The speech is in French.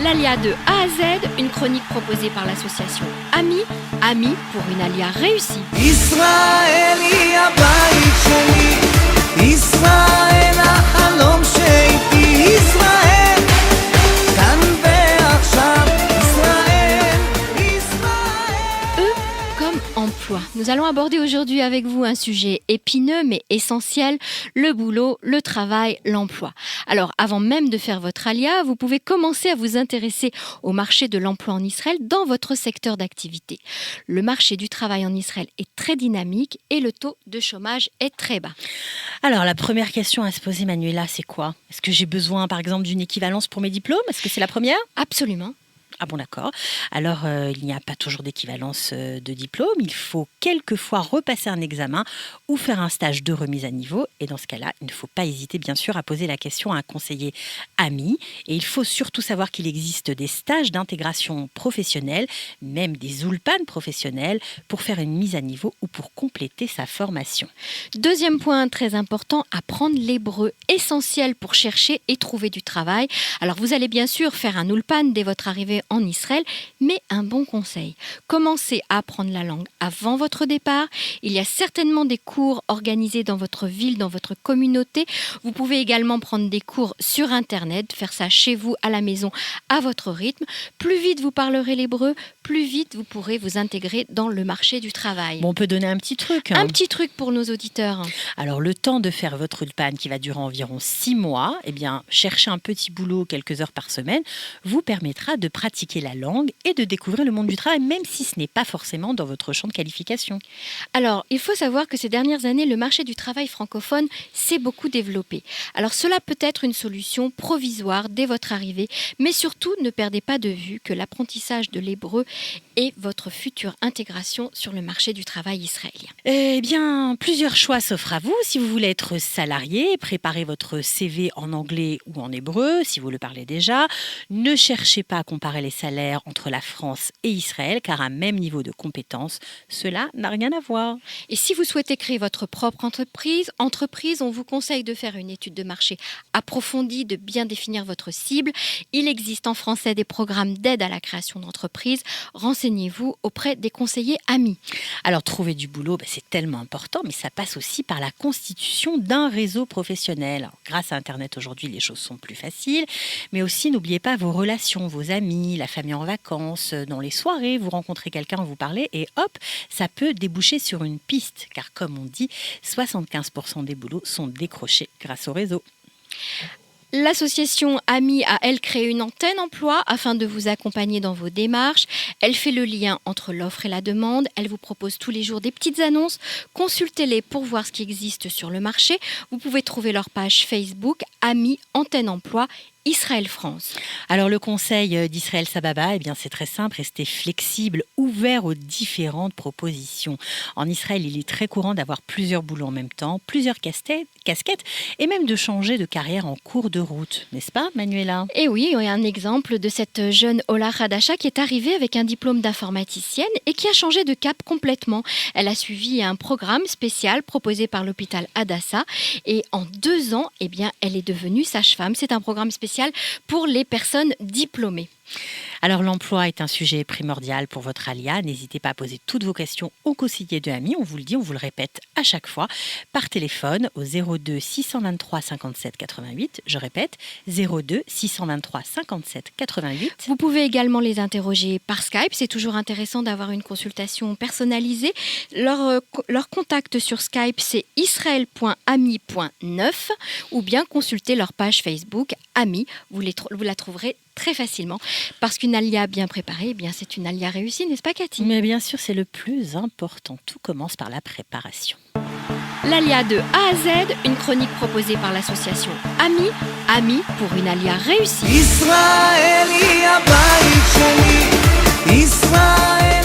L'Alia de A à Z, une chronique proposée par l'association AMI, AMI pour une Alia réussie. ישראל היא הבית שלי, ישראל החלום שהייתי, ישראל כאן ועכשיו, ישראל, ישראל. Comme emploi. Nous allons aborder aujourd'hui avec vous un sujet épineux mais essentiel, le boulot, le travail, l'emploi. Alors avant même de faire votre alia, vous pouvez commencer à vous intéresser au marché de l'emploi en Israël dans votre secteur d'activité. Le marché du travail en Israël est très dynamique et le taux de chômage est très bas. Alors, la première question à se poser, Manuela, c'est quoi ? Est-ce que j'ai besoin, par exemple, d'une équivalence pour mes diplômes ? Est-ce que c'est la première ? Absolument. Ah bon, d'accord. Alors, il n'y a pas toujours d'équivalence de diplôme. Il faut quelquefois repasser un examen ou faire un stage de remise à niveau. Et dans ce cas-là, il ne faut pas hésiter, bien sûr, à poser la question à un conseiller ami. Et il faut surtout savoir qu'il existe des stages d'intégration professionnelle, même des oulpanes professionnels, pour faire une mise à niveau ou pour compléter sa formation. Deuxième point très important, apprendre l'hébreu, essentiel pour chercher et trouver du travail. Alors, vous allez bien sûr faire un ulpan dès votre arrivée en Israël, mais un bon conseil. Commencez à apprendre la langue avant votre départ. Il y a certainement des cours organisés dans votre ville, dans votre communauté. Vous pouvez également prendre des cours sur Internet, faire ça chez vous, à la maison, à votre rythme. Plus vite vous parlerez l'hébreu, plus vite vous pourrez vous intégrer dans le marché du travail. Bon, on peut donner un petit truc. Un petit truc pour nos auditeurs. Alors, le temps de faire votre ulpan qui va durer environ 6 mois, eh bien, chercher un petit boulot quelques heures par semaine vous permettra de pratiquer la langue et de découvrir le monde du travail, même si ce n'est pas forcément dans votre champ de qualification. Alors, il faut savoir que ces dernières années, le marché du travail francophone s'est beaucoup développé. Alors, cela peut être une solution provisoire dès votre arrivée, mais surtout, ne perdez pas de vue que l'apprentissage de l'hébreu est votre future intégration sur le marché du travail israélien. Eh bien, plusieurs choix s'offrent à vous. Si vous voulez être salarié, préparez votre CV en anglais ou en hébreu, si vous le parlez déjà. Ne cherchez pas à comparer les salaires entre la France et Israël, car à un même niveau de compétences, cela n'a rien à voir. Et si vous souhaitez créer votre propre entreprise, on vous conseille de faire une étude de marché approfondie, de bien définir votre cible. Il existe en français des programmes d'aide à la création d'entreprises. Renseignez-vous auprès des conseillers amis. Alors, trouver du boulot, c'est tellement important, mais ça passe aussi par la constitution d'un réseau professionnel. Alors, grâce à Internet, aujourd'hui, les choses sont plus faciles, mais aussi, n'oubliez pas vos relations, vos amis, la famille en vacances, dans les soirées, vous rencontrez quelqu'un, vous parlez, et hop, ça peut déboucher sur une piste, car comme on dit, 75% des boulots sont décrochés grâce au réseau. L'association AMI a, elle, créé une antenne emploi afin de vous accompagner dans vos démarches. Elle fait le lien entre l'offre et la demande. Elle vous propose tous les jours des petites annonces. Consultez-les pour voir ce qui existe sur le marché. Vous pouvez trouver leur page Facebook AMI Antenne Emploi Israël-France. Alors, le conseil d'Israël Sababa, c'est très simple, restez flexible, ouvert aux différentes propositions. En Israël, il est très courant d'avoir plusieurs boulots en même temps, plusieurs casquettes, et même de changer de carrière en cours de route. N'est-ce pas, Manuela ? Et oui, il y a un exemple de cette jeune Ola Hadasha qui est arrivée avec un diplôme d'informaticienne et qui a changé de cap complètement. Elle a suivi un programme spécial proposé par l'hôpital Hadassah et en 2 ans, elle est devenue sage-femme. C'est un programme spécial pour les personnes diplômées. Alors, l'emploi est un sujet primordial pour votre alia. N'hésitez pas à poser toutes vos questions au conseiller de AMI. On vous le dit, on vous le répète à chaque fois, par téléphone au 02 623 57 88. Je répète, 02 623 57 88. Vous pouvez également les interroger par Skype. C'est toujours intéressant d'avoir une consultation personnalisée. Leur contact sur Skype, c'est israel.ami.9 ou bien consultez leur page Facebook AMI. Vous la trouverez très facilement, parce qu'une alia bien préparée, c'est une alia réussie, n'est-ce pas Cathy ? Mais bien sûr, c'est le plus important. Tout commence par la préparation. L'Alia de A à Z, une chronique proposée par l'association AMI, AMI pour une alia réussie. ישראל היא הבית שלי, ישראל